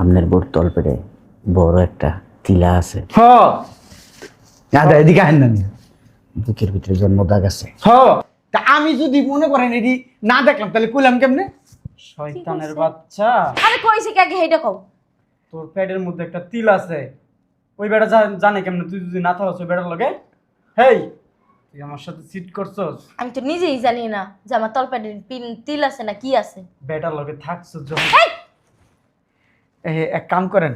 আপনার বোর তলপেটে বড় একটা তিলা আছে। হ দাদা এদিকে আহেন না মিয়া। বুকের ভিতরে জন্মদাগ আছে। হ তা আমি যদি মনে করেন এটি না দেখলাম তাহলে কইলাম কেমনে? শয়তানের কইছে? বাচ্চা, আরে কইছে কি আগে হেইটা কও। তোর পেটের মধ্যে একটা তিল আছে। ওই বেটা জানে কেমনে তুই যদি না থাকস ওই বেটার লগে? হেই, তুই আমার সাথে চিট করছস? আমি তো নিজেই জানি না যে আমার তলপেটে তিল আছে না কি আছে। বেটার লগে থাকছস যখন। এই! এক কাম করেন,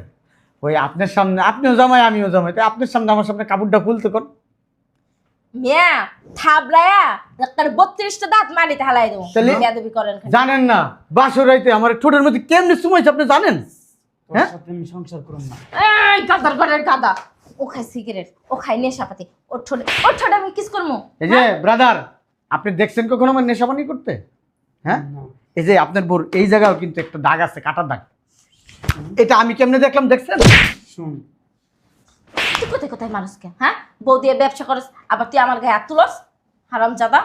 ওই আপনার সামনে আপনিও জামাই আমিও জামাই, তাই আপনার সামনে আমার সামনে কাপড়টা খুলতে কর। মিয়া থাবড়ায়া একটা 32টা দাঁত মাটিতে হালাই দেবো। তাহলে? বেয়াদবি করেন খালি। জানেন না বাসর রাইতে আমার ঠোঁটের মধ্যে কেমনে সুমাইছে আপনি জানেন? তোর সাথে আমি সংসার করব না। এই গাদার ঘরের গাদা। ও খায় সিগারেট, ও খায় নেশাপাতি। ওর ঠোঁটে আমি কিস করবো? এই যে ব্রাদার, আপনি দেখছেন কখনো আমার নেশাপানি করতে? হ্যাঁ, না। এই যে আপনার বোর এই জায়গাও কিন্তু একটা দাগ আছে, কাটার দাগ। এটা আমি কেমনে দেখলাম দেখছেন? শুন, তুই কোথায় কোথায় মানুষকে হ্যাঁ বউ দিয়ে ব্যবসা করস, আবার তুই আমার গায়ে হাত তুলস? হারাম জাদা।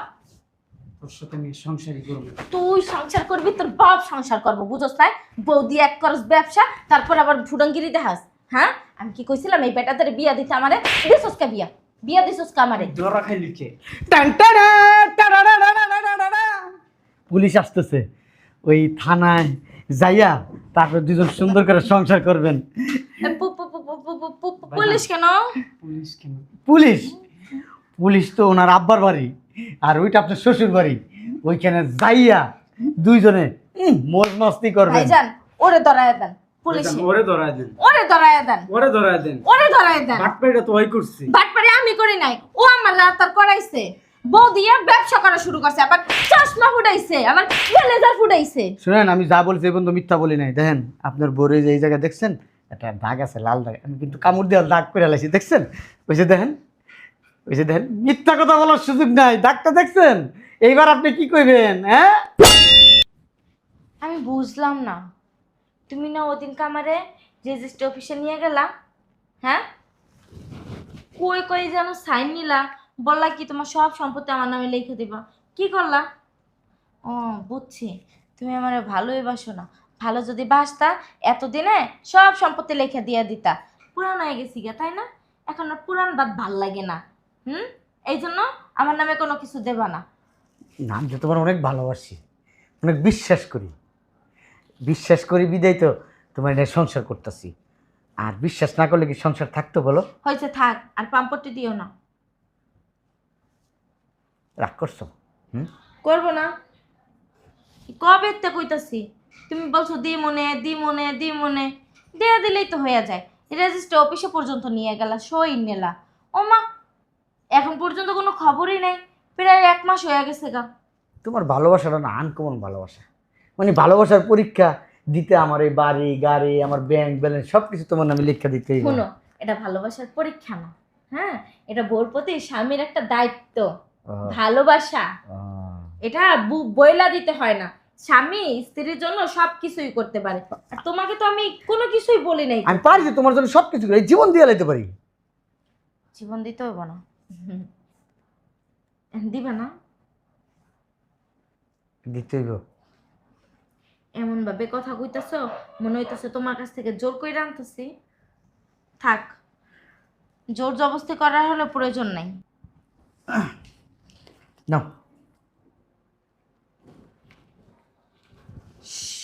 তোর সাথে আমি সংসারই করব না। তুই সংসার করবি, তোর বাপ সংসার করবো, বুঝোস তাই? বউ দিয়ে এক করস ব্যবসা, তারপর আবার ফুডাঙ্গিরি দেখাস। হ্যাঁ, আমি কি কইছিলাম এই বেটাদের বিয়া দিতে আমারে? দিছস কা বিয়া? বিয়া দিছস কা আমারে? দরা খাইলি কে? টানটানা, টানানানানানানানা। পুলিশ আসতেছে, ওই থানায় যাইয়া তারপর দুজন সুন্দর করে সংসার করবেন। পুলিশ কেন? পুলিশ কেন? পুলিশ পুলিশ তো ওনার আব্বার বাড়ি, আর ওইটা আপনার শ্বশুর বাড়ি। ওইখানে যাইয়া দুইজনে মজ মস্তি করবেন। ভাইজান ওরে ধরায় দেন পুলিশ, ওরে ধরায় দেন, ওরে ধরায় দেন, ওরে ধরায় দেন। ওরে ধরায় দেন। বাটপাইটা তো ওই করছি। বাটপারে আমি করি নাই, ও আমার রাতার করাইছে। বউ দিয়ে ব্যবসা করা শুরু করছে, আবার চশমা ফুটাইছে, আবার ব্লেজার ফুটাইছে। শুনেন, আমি যা বলছি এই বন্ধু মিথ্যা বলি নাই। দেখেন আপনার বোরে যে এই জায়গায় দেখছেন একটা দাগ আছে, লাল দাগ। আমি কিন্তু কামড় দিয়ে দাগ করে লাইছি, দেখছেন? ওই যে দেখেন, ওই যে দেখেন, মিথ্যা কথা বলার সুযোগ নাই। দাগটা দেখছেন? এইবার আপনি কি কইবেন? হ্যাঁ, আমি বুঝলাম না, তুমি না ওদিন কামারে রেজিস্ট্রি অফিসে নিয়ে গেলা, হ্যাঁ কই কই যেন সাইন নিলা, বললা কি তোমার সব সম্পত্তি আমার নামে লিখে দিবা, কি করলা? ও বুঝছি, তুমি আমারে ভালোই বাসো না। ভালো যদি বাসতা এতদিনে সব সম্পত্তি লিখে দিয়ে দিতা। পুরান হয়ে গেছি গা, তাই না? এখন আর পুরান বাদ ভাল লাগে না। এই জন্য আমার নামে কোনো কিছু দেবা না। নাম যে তোমার অনেক ভালোবাসি, অনেক বিশ্বাস করি। বিশ্বাস করি বিদায় তো তোমার এটা সংসার করতেছি। আর বিশ্বাস না করলে কি সংসার থাকতো বলো? হয়েছে, থাক আর পাম্পটি দিও না। রাগ করছো? করবো না, কবে তে কইতাছি, তুমি বলছো দি মনে দি মনে দি মনে, দেয়া দিলেই তো হয়ে যায়। রেজিস্ট্রি অফিসে পর্যন্ত নিয়ে গেলা, সই নেলা। ও মা, এখন পর্যন্ত কোনো খবরই নাই, প্রায় 1 মাস হয়ে গেছে গা। তোমার ভালোবাসাটা না আনকমন ভালোবাসা। মানে ভালোবাসার পরীক্ষা দিতে আমার এই বাড়ি গাড়ি, আমার ব্যাংক ব্যালেন্স সব কিছু তোমার নামে লিখা দিতেই হবে। শুনো, এটা ভালোবাসার পরীক্ষা না, হ্যাঁ এটা বোর প্রতি স্বামীর একটা দায়িত্ব, ভালোবাসা। এটা বইলা দিতে হয় না, স্বামী স্ত্রীর জন্য সব কিছুই করতে পারে। আর তোমাকে তো আমি কোনো কিছুই বলি নাই। আমি পারি যে তোমার জন্য সব কিছু করে, এই জীবন দিয়ে লাইতে পারি। জীবন দিতে হবে না, দিবে না? দিতে হইব। এমন ভাবে কথা কইতাছো, মনে হইতাছে তোমার কাছ থেকে জোর কইরা আনতেছি। থাক, জোর জবরদস্তি করার হলো প্রয়োজন নাই। না,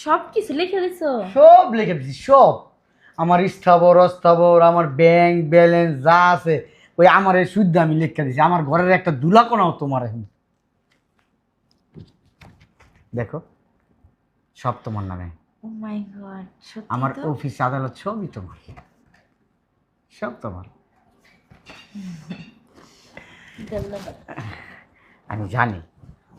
সব কিছু লিখে দিছো? সব লিখে দিছি, সব। আমার স্থাবর অস্থাবর, আমার ব্যাংক ব্যালেন্স যা আছে, ওই আমার এই সুদ্ধ আমি লিখে দিছি। আমার ঘরের একটা দুলাকোনাও তোমার এখন। দেখো, সব তোমার নামে। ও মাই গড, সত্যি আমার তো? অফিস আদালত সবই তোমার, সব তোমার। ধন্যবাদ। আমি জানি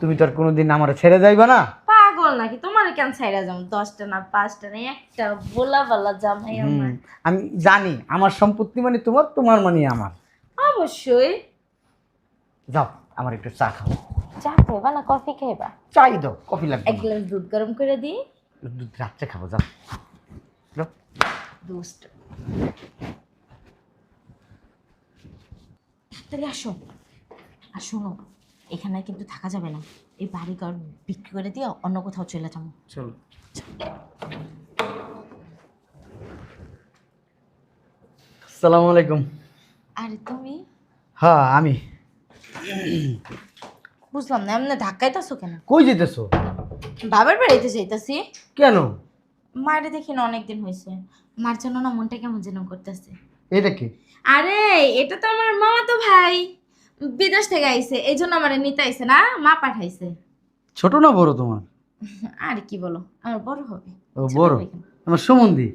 তুমি তো আর কোনোদিন আমার ছেড়ে যাইবা না। পাগল নাকি? তোমার কেন ছাইরা যাম? 10টা না 5টা না একটা বলা বলা জামাই আমার। আমি জানি আমার সম্পত্তি মানে তোমার, তোমার মানে আমার। অবশ্যই। যাও, আমার একটু চা খাও। চা খাইবা না কফি খাইবা? চাই দাও, কফি লাগবে 1 গ্লাস দুধ গরম করে দিই। না। দুধ রাত্রে খাবো, যাও যাও। দুষ্ট। তাহলে আসো, আর শোনো, এখানে কিন্তু থাকা যাবে না। এই বাড়ি ঘর বিক্রি করে দিয়ে অন্য কোথাও চলে যাবো। চল। আসসালামু আলাইকুম। আরে তুমি হ্যাঁ আমি। বুঝলাম না এমনি ধাক্কাইতেছো কেন? কই যেতেছো? বাবার বাড়িতে যাইতাছি। কেন? মায়ের দেখি না অনেকদিন হয়েছে, মার জন্য না মনটা কেমন যেন করতেছে। এটা কি? আরে এটা তো আমার মামাতো ভাই, বিদেশ থেকে আইছে, এই জন্য আমার নিতে আইছে না, মা পাঠাইছে। ছোট না বড় তোমার? আর কি বলো, আমার বড় হবে। ও ছোট বড়। হবে কেন? আমার সুমন্দি।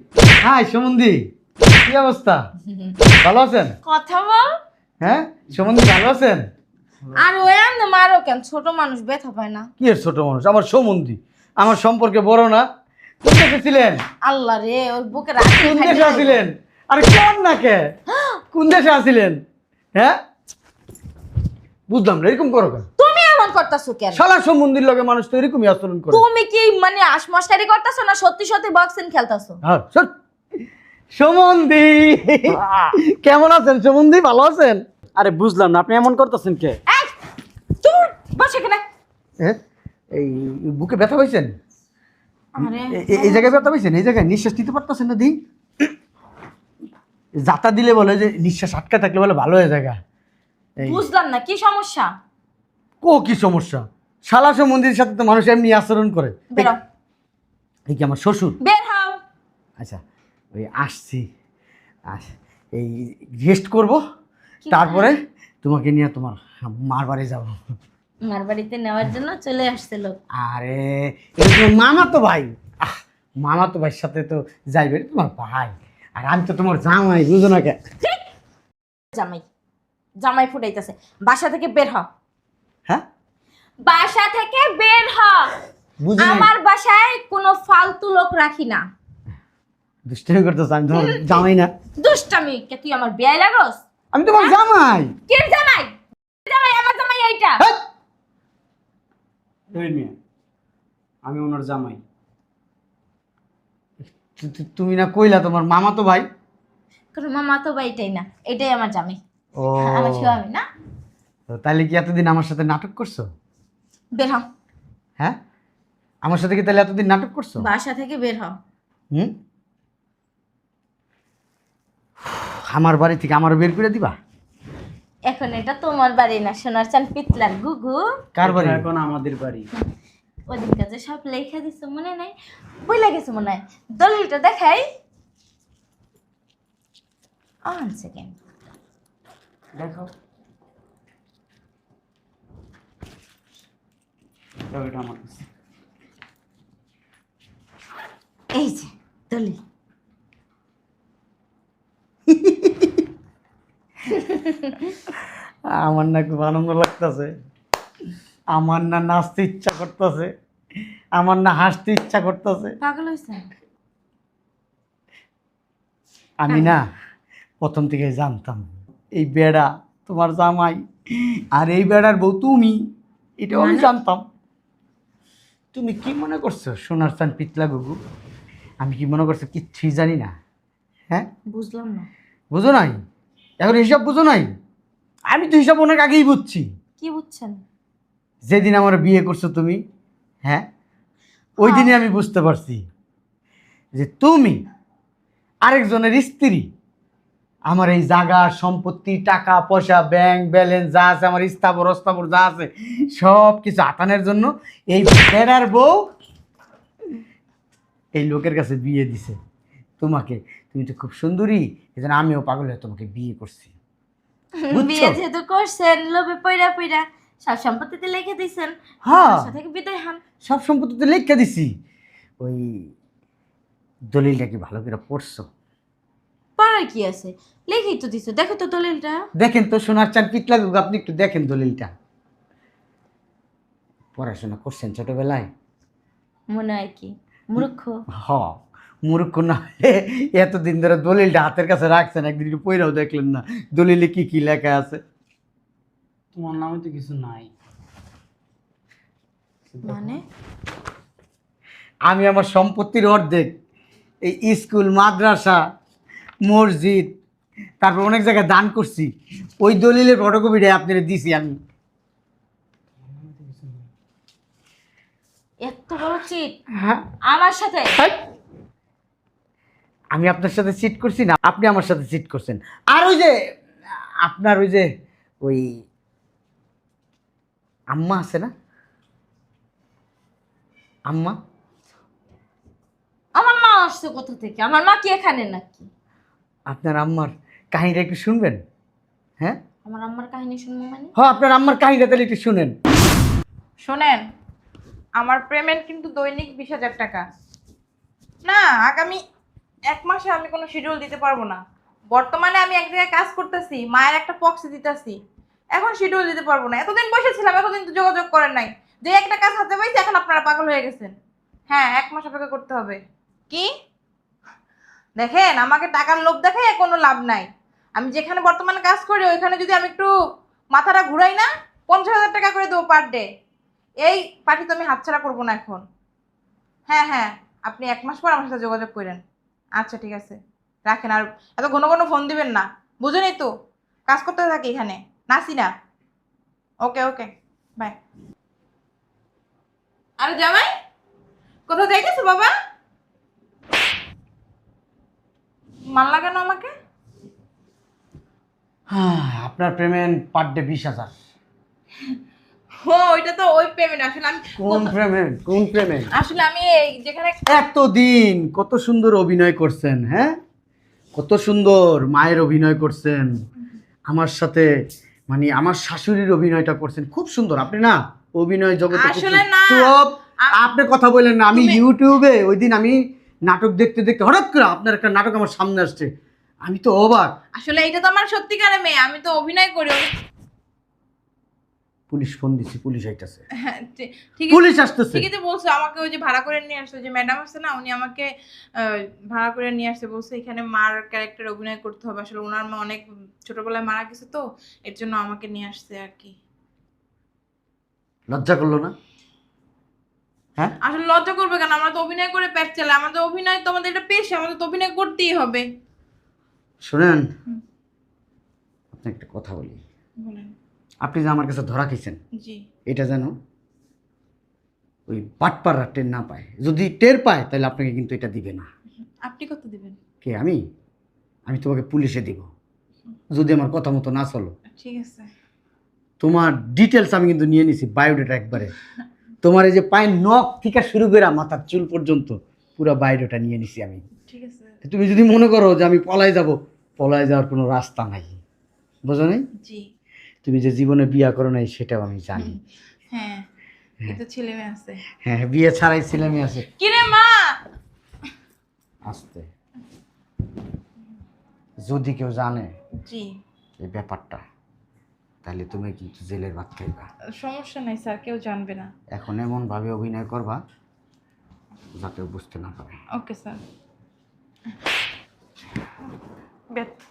হাই সুমন্দি, কি অবস্থা? ভালো আছেন? কথা বল। হ্যাঁ সুমন্দি ভালো আছেন? আর ওই এমনি মারো কেন, ছোট মানুষ ব্যথা পায় না। কি এর ছোট মানুষ? আমার সুমন্দি আমার সম্পর্কে বড় না? কোন দেশে ছিলেন? আল্লাহ রে, ওর বুকে রাখি কোন দেশে আছিলেন? আরে কেন না কে? কোন দেশে আছিলেন? হ্যাঁ বুঝলাম না, এরকম করো কেন? তুমি এমন করতেছো কেন? শালা সুমন্দির লগে মানুষ তো এরকমই আচরণ করে। তুমি কি মানে আশমস্কারি করতেছো না সত্যি সত্যি বক্সিং খেলতেছো? হ্যাঁ চল। সুমন্দি কেমন আছেন? সুমন্দি ভালো আছেন? আরে বুঝলাম না, আপনি এমন করতেছেন কে? এই তুই বস এখানে। হ্যাঁ এই বুকে ব্যথা পাইছেন? আরে এই জায়গায় ব্যথা পাইছেন? এই জায়গায় নিঃশ্বাস নিতে পারতেছেন না? দি যাতা দিলে বলে যে নিঃশ্বাস আটকা থাকলে বলে ভালো হয়ে জায়গা। এই বুঝলাম না কি সমস্যা। কি সমস্যা? শালা সুমন্দির সাথে তো মানুষ এমনি আচরণ করে। বেরো, এই কি আমার শ্বশুর? বের হও। আচ্ছা ওই আসছি, এই রেস্ট করব, কি তারপরে তোমাকে নিয়ে তোমার মার বাড়ি যাবো। মার বাড়িতে নেওয়ার জন্য চলে আসছে লোক। আরে এটা তোমার মামা তো ভাই। মামা তো ভাইয়ের সাথে তো যাইবে, এটা তোমার ভাই, আর আমি তো তোমার জামাই, বুঝো না কে? জামাই জামাই ফুটাইতেছে। বাসা থেকে বের হ, হ্যাঁ বাসা থেকে বের হ। বুঝি নাই। আমার বাসায় কোনো ফালতু লোক রাখি না। দুষ্টামি করতেছ, আমি তোমার জামাই না। দুষ্টামি কে? তুই আমার বিয়ে লাগস? আমি তোমার জামাই। কে জামাই? জামাই আমার জামাই এইটা। হ্যাঁ? ওই মিয়া, আমি ওনার জামাই। তুমি না কইলা তোমার মামা তো ভাই? কোনো মামা তো বা এটাই না, এটাই আমার জামাই। ও আমার স্বামী না। তো তাহলে কি এতদিন আমার সাথে নাটক করছো? বের হ, হ্যাঁ আমার সাথে কি তাহলে এতদিন নাটক করছো? বাসা থেকে বের হ। হুম আমার বাড়ি থেকে আমার বের করে দিবা? এখন এটা তোমার বাড়ি না, সোনার চান পিতলার গুগু। কার বাড়ি? এখন আমাদের বাড়ি। ওদিন কাজে সব লেখা দিছো মনে নাই? বই লাগেছে মনে হয়। দলিলটা দেখাই। অন সেকেন্ড দেখো, এটা আমার কাছে। এই যে দলিল। আমার না খুব আনন্দ লাগতেছে, আমার না নাচতে ইচ্ছা করতেছে, আমার না হাসতে ইচ্ছা করতেছে। পাগল হয়েছে? আমি না প্রথম থেকে জানতাম এই বেড়া তোমার জামাই, আর এই বেড়ার বউ তুমি, এটাও আমি মানে? জানতাম। তুমি কি মনে করছো সোনার চান পিতলা গুগু? আমি কি মনে করছো কিচ্ছুই জানি না? হ্যাঁ বুঝলাম না। বুঝো নাই? এখন হিসাব বুঝো নাই? আমি তো হিসাব অনেক আগেই বুঝছি। কি বুঝছেন? যেদিন আমার বিয়ে করছো তুমি, হ্যাঁ ওই দিনে আমি বুঝতে পারছি যে তুমি আরেকজনের স্ত্রী। আমার এই জায়গা সম্পত্তি টাকা পয়সা ব্যাংক ব্যালেন্স যা আছে, আমার স্থাবর অস্থাবর যা আছে, সব কিছু আটানের জন্য এই বেড়ার বউ এই লোকের কাছে বিয়ে দিছে তোমাকে। তুমি তো খুব সুন্দরী, এই জন্য আমিও পাগল হয়ে তোমাকে বিয়ে করছি। বুঝছো? বিয়ে যেহেতু করছেন লোভে পয়রা পয়রা সব সম্পত্তিতে লিখে দিয়েছেন। হ্যাঁ। বাসা থেকে বিদায় হন। সব সম্পত্তিতে লেখা দিছি। ওই দলিলটা কি ভালো করে পড়ছো? পড়ার কি আছে, লিখেই তো দিছো, দেখো তো দলিলটা। দেখেন তো সোনার চান পিতলা গুগু, আপনি একটু দেখেন দলিলটা। পড়াশোনা করছেন ছোটবেলায়? মনে হয় কি মূর্খ? হ মূর্খ না হলে এতদিন ধরে দলিলটা হাতের কাছে রাখছেন, একদিন একটু পইরাও দেখলেন না দলিলে কি কি লেখা আছে? তোমার নামে তো কিছু নাই। মানে আমি আমার সম্পত্তির অর্ধেক এই স্কুল মাদ্রাসা মসজিদ তারপর অনেক জায়গায় দান করছি, ওই দলিলের ফটোকপিটা আপনারা দিছি আমি। এত বড় চিট হ্যাঁ আমার সাথে? হাই! আমি আপনার সাথে চিট করছি না, আপনি আমার সাথে চিট করছেন। আর ওই যে আপনার ওই আম্মা আছে না, আম্মা, আমার মা আসছে কোথা থেকে? আমার মা কি এখানে নাকি? আপনার আম্মার কাহিনীটা একটু শুনবেন? হ্যাঁ আমার আম্মার কাহিনী শুনবো মানে? হ্যাঁ, আপনার আম্মার কাহিনীটা তাহলে একটু শুনেন। শোনেন, আমার পেমেন্ট কিন্তু দৈনিক 20,000 টাকা। না, আগামী 1 মাসে আমি কোনো শিডিউল দিতে পারবো না। বর্তমানে আমি এক জায়গায় কাজ করতেছি, মায়ের একটা পক্সি দিতেছি, এখন শিডিউল দিতে পারবো না। এতদিন বসেছিলাম, এতদিন তো যোগাযোগ করেন নাই। যে একটা কাজ হাতে পাইছি, এখন আপনারা পাগল হয়ে গেছেন। হ্যাঁ, 1 মাস অপেক্ষা করতে হবে। কি দেখেন, আমাকে টাকার লোভ দেখে কোনো লাভ নাই। আমি যেখানে বর্তমানে কাজ করি ওইখানে যদি আমি একটু মাথাটা ঘুরাই না, 50,000 টাকা করে দেবো পার ডে। এই পার্টি তো আমি হাতছাড়া করবো না এখন। হ্যাঁ হ্যাঁ, আপনি 1 মাস পর আমার সাথে যোগাযোগ করেন। আচ্ছা ঠিক আছে, রাখেন। আর এত ঘন ঘন ফোন দিবেন না, বুঝেনই তো কাজ করতে থাকি এখানে, নাসি না। ওকে ওকে, বাই। আরে জামাই, কোথাও যাইতেছো বাবা? মানলা কেন আমাকে? হ্যাঁ, আপনার পেমেন্ট পার ডে 20,000। ও, ওইটা তো ওই পেমেন্ট। আসলে আমি কোন পেমেন্ট, কোন পেমেন্ট? আসলে আমি এই যেখানে এতদিন কত সুন্দর অভিনয় করছেন, হ্যাঁ কত সুন্দর মায়ের অভিনয় করছেন, আমার সাথে মানে আমার শাশুড়ির অভিনয়টা করছেন, খুব সুন্দর। আপনি না অভিনয় জগতে খুব আসলে সুন্দর। না, চুপ, আপনি কথা বললেন না। আমি ইউটিউবে ওই দিন আমি নাটক দেখতে দেখতে হঠাৎ করে আপনার একটা নাটক আমার সামনে আসছে, আমি তো অবাক। আসলে এটা তো আমার সত্যিকারের মেয়ে, আমি তো অভিনয় করি। পুলিশ ফোন দিছি, পুলিশ আইতাছে, হ্যাঁ, ঠিক পুলিশ আসতেছে। ঠিকই তো বলছো। আমাকে ওই যে ভাড়া করে নিয়ে আসছে, যে ম্যাডাম আছে না, উনি আমাকে ভাড়া করে নিয়ে আসছে। বলছে এখানে মার ক্যারেক্টার অভিনয় করতে হবে। আসলে ওনার মা অনেক ছোটবেলায় মারা গেছে, তো এর জন্য আমাকে নিয়ে আসছে আর কি। লজ্জা করলো না? হ্যাঁ, আসলে লজ্জা করবে কেন? আমরা তো অভিনয় করে পেট চালাই। আমাদের অভিনয় তো আমাদের এটা পেশা, আমাদের তো অভিনয় করতেই হবে। শুনেন, আপনি একটা কথা বলি। বলেন। আপনি যে আমার কাছে ধরা খেয়েছেন, জি। এটা যেন ওই বাটপাড়া টের না পায়। যদি টের পায় তাহলে আপনাকে কিন্তু এটা দিবে না। আপনি কত দিবেন? কে? আমি তোমাকে পুলিশে দিব যদি আমার কথা মতো না চলো। ঠিক আছে। তোমার ডিটেলস আমি কিন্তু নিয়ে নিছি, বায়োডাটা একবারে। তোমার এই যে পায়ের নখ থেকে শুরু করে মাথার চুল পর্যন্ত পুরো বায়োডাটা নিয়ে নিছি আমি। ঠিক আছে। তুমি যদি মনে করো যে আমি পলায় যাব, পলায় যাওয়ার কোনো রাস্তা নাই, বোঝো নাই? জি। তুমি যে জীবনে বিয়ে করো নাই সেটাও আমি জানি। হ্যাঁ, এটা ছেলে মেয়ে আছে। হ্যাঁ, বিয়ে ছাড়াই ছেলে মেয়ে আছে। কি রে মা? আসতে যদি কেউ জানে জি। এই ব্যাপারটা, তাহলে তুমি কিন্তু জেলের ভাত খাইবা। সমস্যা নাই স্যার, কেউ জানবে না। এখন এমন ভাবে অভিনয় করবা যাতে বুঝতে না পারে। Okay sir.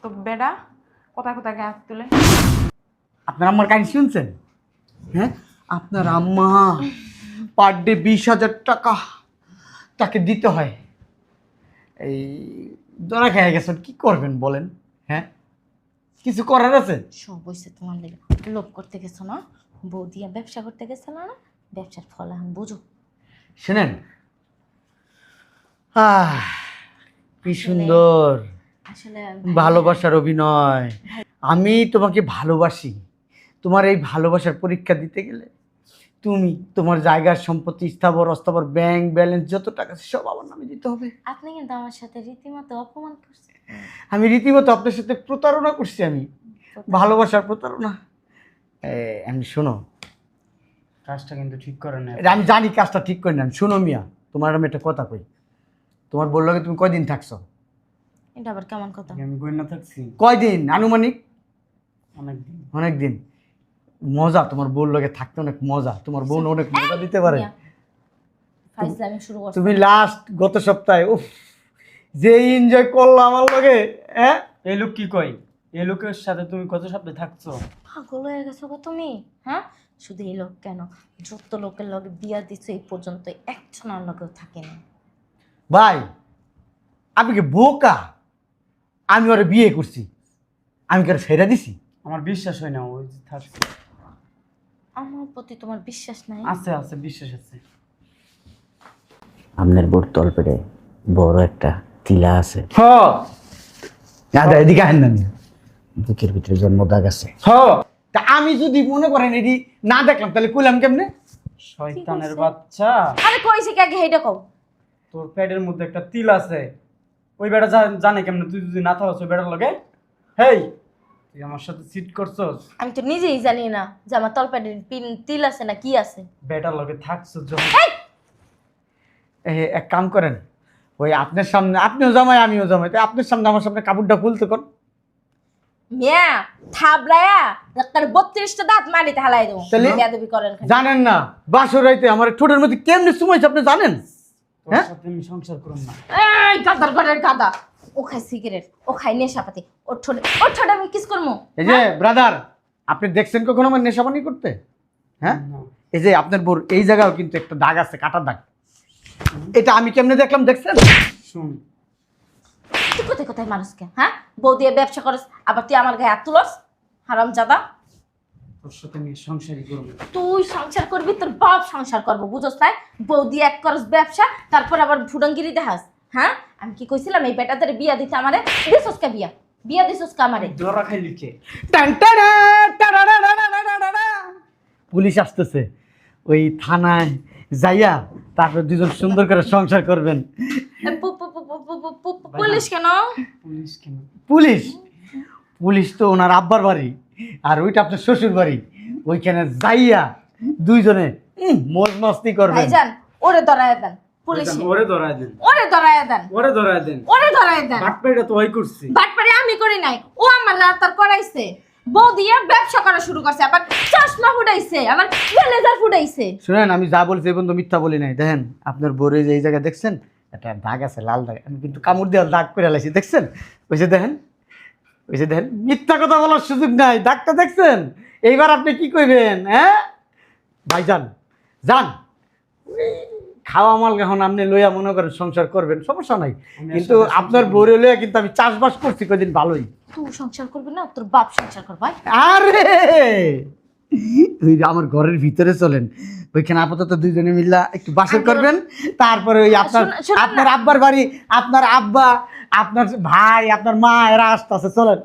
তো বেডা কোথায় কোথায় হাত তুলে? আপনার আম্মার কাহিনী শুনছেন? হ্যাঁ, আপনার আম্মা পার ডে 20,000 টাকা তাকে দিতে হয়। এই ধরা খেয়ে গেছেন, কি করবেন বলেন? হ্যাঁ, কিছু করার আছে? সব হইছে তোমার লেগে। লোভ করতে গেছো না, বউ দিয়া ব্যবসা করতে গেছো না, ব্যবসার ফল এখন বুঝো। শুনেন, কি সুন্দর আসলে ভালোবাসার অভিনয়। আমি তোমাকে ভালোবাসি। তোমার এই ভালোবাসার পরীক্ষা দিতে গেলে তুমি তোমার জায়গার সম্পত্তি, স্থাবর অস্থাবর, ব্যাংক ব্যালেন্স যত টাকা আছে সব আমার নামে দিতে হবে। আপনি কিন্তু আমার সাথে রীতিমতো অপমান করছেন। আমি রীতিমতো আপনার সাথে প্রতারণা করছি, আমি ভালোবাসার প্রতারণা। আমি শোনো, কাজটা কিন্তু ঠিক করে না। আমি জানি কাজটা ঠিক করে নেন। শোনো মিয়া, তোমার আমি একটা কথা কই। তোমার বললো তুমি কয়দিন থাকছো? এটা আবার কেমন কথা? আমি কই না থাকছি কয়দিন আনুমানিক? অনেকদিন। অনেকদিন। মজা, তোমার বউর লগে থাকতে অনেক মজা। তোমার বোন অনেক মজা দিতে পারে। ফাইজলামি শুরু করছো। তুমি লাস্ট গত সপ্তাহে উফ যে এনজয় করলো আমার লগে। হ্যাঁ, এই লোক কি কই? এই লোকের সাথে তুমি কত সপ্তাহে থাকছো? পাগল হয়ে গেছো গো তুমি? হ্যাঁ, শুধু এই লোক কেন, যত লোকের লগে বিয়া দিছো এই পর্যন্ত একজনের লগেও থাকেনি। ভাই আপনি কি বোকা? আমি ওরে বিয়ে করছি, আমি কি ওরে ছেড়ে দিছি? আমার বিশ্বাস হয় না ওই যে থাকছে। আমার প্রতি তোমার বিশ্বাস নাই? আছে আছে, বিশ্বাস আছে। আপনার বোর তলপেটে বড় একটা তিলা আছে। হ দাদা এদিকে আহেন না মিয়া। বুকের ভিতরে জন্ম দাগ আছে। হ তা আমি যদি মনে করেন এটি না দেখলাম তাহলে কইলাম কেমনে? শয়তানের বাচ্চা, আরে কইছে কি আগে হেইটা কও। তোর পেটের মধ্যে একটা তিল আছে, ওই বেটা জানে কেমনে তুই যদি না থাকস ওই বেটার লগে? হেই, তুই আমার সাথে চিট করছস? আমি তো নিজেই জানি না যে আমার তলপেটে তিল আছে না কি আছে। বেটার লগে থাকছস যখন। এক কাম করেন, ওই আপনার সামনে আপনিও জামাই আমিও জামাই, তো আপনার সামনে আমার সামনে কাপড়টা খুলতে কোন মিয়া থাবড়ায়া ডাক্তার 32টা দাঁত মাটিতে হালাই দেবো। তাহলে? বেয়াদবি করেন খালি। জানেন না বাসর রাইতে আমার ঠোঁটের মধ্যে কেমনে সুমাইছে আপনি জানেন? তোর হ্যাঁ? সাথে আমি সংসার করব না। এই গাদার ঘরের গাদা, ও খায় সিগারেট, ও খায় নেশাপাতি, ওর ঠোঁটে আমি কিস করবো? এই যে ব্রাদার, আপনি দেখছেন কখনো আমার নেশাপানি করতে? হ্যাঁ, না। এই যে আপনার বোর এই জায়গাও কিন্তু একটা দাগ আছে, কাটার দাগ। এটা আমি কেমনে দেখলাম দেখছেন? শুন, তুই কোথায় কোথায় মানুষকে হ্যাঁ বউ দিয়ে ব্যবসা করস, আবার তুই আমার গায়ে হাত তুলস? হারাম জাদা, তোর সাথে আমি সংসারই করব না। তুই সংসার করবি, তোর বাপ সংসার করবো, বুঝোস তাই? বউ দিয়ে এক করস ব্যবসা, তারপর আবার ফুডাঙ্গিরি দেখাস। হ্যাঁ, আমি কি কইছিলাম এই বেটাদের বিয়া দিতে আমারে? দিছস কা বিয়া দিছস কা আমারে? দরা খাইলি কে? টানটানা, টানানানানানানানা। পুলিশ আসতেছে, ওই থানায় যাইয়া তারপর দুজন সুন্দর করে সংসার করবেন। পুলিশ কেন? পুলিশ কেন? পুলিশ পুলিশ তো ওনার আব্বার বাড়ি, আর ওইটা আপনার শ্বশুর বাড়ি। ওইখানে যাইয়া দুইজনে মজ মস্তি করবেন। ভাইজান ওরে ধরায় দেন, পুলিশ ওরে ধরায় দেন, ওরে ধরায় দেন, ওরে ধরায় দেন। ওরে ধরায় দেন। বাটপাইটা তো ওই করছি। বাটপারে আমি করি নাই, ও আমার রাতার করাইছে। বউ দিয়ে ব্যবসা করা শুরু করছে, আবার চশমা ফুটাইছে, আবার ব্লেজার ফুটাইছে। শুনেন, আমি যা বলছি এই বন্ধু মিথ্যা বলি নাই। দেখেন আপনার বোরে যে এই জায়গায় দেখছেন একটা দাগ আছে, লাল দাগ, আমি কিন্তু কামড় দিয়ে দাগ করে লাইছি, দেখছেন? ওই যে দেখেন, ওই যে দেখেন, মিথ্যা কথা বলার সুযোগ নাই। দাগটা দেখছেন? এইবার আপনি কি কইবেন? হ্যাঁ ভাইজান, যান ওই খাওয়া মাল এখন আপনি লইয়া মনে করেন সংসার করবেন, সমস্যা নাই। কিন্তু আপনার বোরে লইয়া কিন্তু আমি চাষবাস করছি কদিন ভালোই। তুই সংসার করবি না, তোর বাপ সংসার করবে। আরে ওই যে আমার ঘরের ভিতরে চলেন, ওইখানে আপাতত দুইজনে মিল্লা একটু বাসর করবেন, তারপরে ওই আপনার শোনেন না। আপনার আব্বার বাড়ি, আপনার আব্বা, আপনার ভাই, আপনার মা এরা আসতেছে, চলেন।